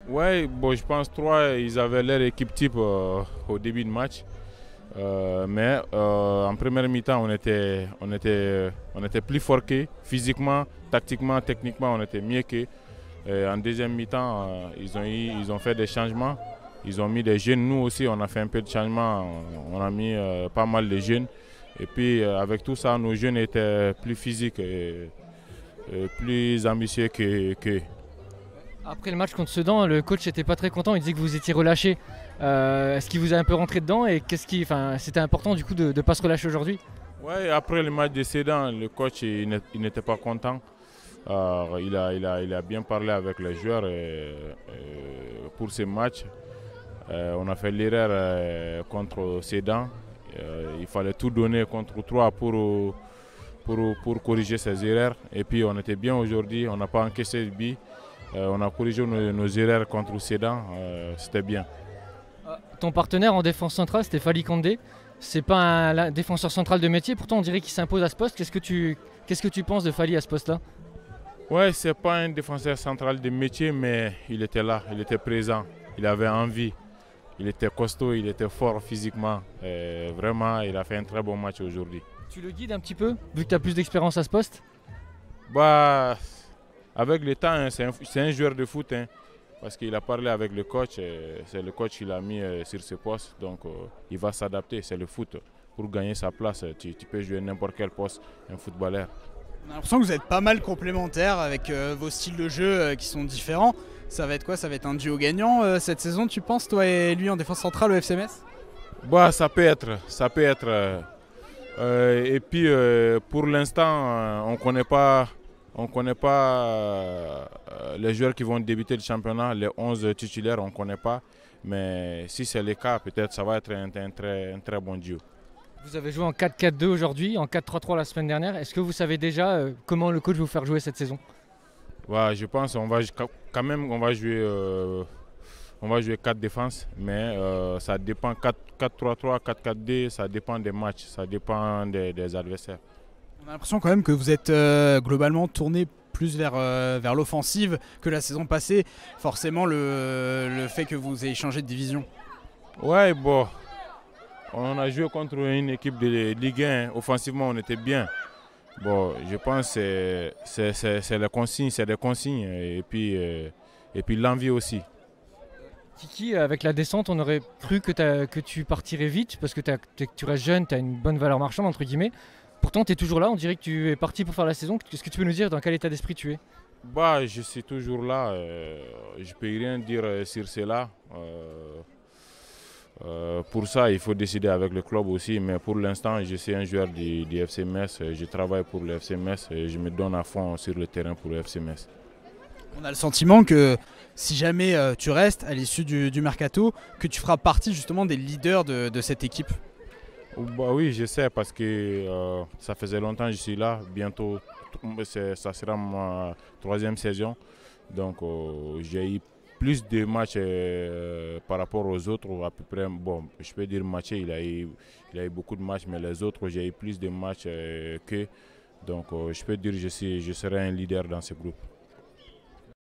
Ouais, bon, je pense trois, ils avaient leur équipe type au début de match. Mais en première mi-temps, on était plus fort qu'eux. Physiquement, tactiquement, techniquement, on était mieux qu'eux. En deuxième mi-temps, ils ont fait des changements. Ils ont mis des jeunes. Nous aussi, on a fait un peu de changement. On a mis pas mal de jeunes. Et puis, avec tout ça, nos jeunes étaient plus physiques et plus ambitieux qu'eux. Après le match contre Sedan, le coach n'était pas très content, il disait que vous étiez relâché. Est-ce qu'il vous a un peu rentré dedans et c'était important du coup de ne pas se relâcher aujourd'hui? Ouais, après le match de Sedan, le coach il n'était pas content. Il a bien parlé avec les joueurs pour ce match. On a fait l'erreur contre Sedan. Il fallait tout donner contre 3 pour corriger ces erreurs. Et puis on était bien aujourd'hui, on n'a pas encaissé le but. On a corrigé nos erreurs contre Sedan, c'était bien. Ton partenaire en défense centrale, c'était Fally Kandé. C'est pas un défenseur central de métier, pourtant on dirait qu'il s'impose à ce poste. Qu'est-ce que tu penses de Fally à ce poste-là? Ouais, c'est pas un défenseur central de métier, mais il était là, il était présent, il avait envie, il était costaud, il était fort physiquement. Et vraiment, il a fait un très bon match aujourd'hui. Tu le guides un petit peu, vu que tu as plus d'expérience à ce poste? Bah, avec le temps, hein, c'est un joueur de foot, hein, parce qu'il a parlé avec le coach, c'est le coach qui l'a mis sur ce poste, donc il va s'adapter, c'est le foot. Pour gagner sa place, tu peux jouer n'importe quel poste, un footballeur. On a l'impression que vous êtes pas mal complémentaires avec vos styles de jeu qui sont différents. Ça va être quoi? Ça va être un duo gagnant cette saison, tu penses, toi et lui en défense centrale au FC Metz? Bah, ça peut être, ça peut être. Et puis pour l'instant, on connaît pas les joueurs qui vont débuter le championnat, les 11 titulaires, on ne connaît pas. Mais si c'est le cas, peut-être ça va être un très bon duo. Vous avez joué en 4-4-2 aujourd'hui, en 4-3-3 la semaine dernière. Est-ce que vous savez déjà comment le coach va vous faire jouer cette saison? Ouais, je pense quand même on va jouer 4 défenses, mais ça dépend 4-3-3, 4-4-2, ça dépend des matchs, ça dépend des adversaires. On a l'impression quand même que vous êtes globalement tourné plus vers l'offensive que la saison passée. Forcément, le fait que vous ayez changé de division. Ouais, bon, on a joué contre une équipe de Ligue 1, offensivement on était bien. Bon, je pense que c'est les consignes, c'est des consignes et puis l'envie aussi. Kiki, avec la descente, on aurait cru que tu partirais vite parce que tu restes jeune, tu as une bonne valeur marchande, entre guillemets. Pourtant, tu es toujours là, on dirait que tu es parti pour faire la saison. Est-ce que tu peux nous dire dans quel état d'esprit tu es? Bah, je suis toujours là, je ne peux rien dire sur cela. Pour ça, il faut décider avec le club aussi, mais pour l'instant, je suis un joueur du FC Metz, je travaille pour le FC Metz et je me donne à fond sur le terrain pour le FC Metz. On a le sentiment que si jamais tu restes à l'issue du mercato, que tu feras partie justement des leaders de cette équipe. Bah oui, je sais parce que ça faisait longtemps que je suis là. Bientôt, ça sera ma troisième saison. Donc j'ai eu plus de matchs par rapport aux autres. À peu près, bon, je peux dire matché, il a eu beaucoup de matchs, mais les autres, j'ai eu plus de matchs qu'eux. Donc je peux dire que je serai un leader dans ce groupe.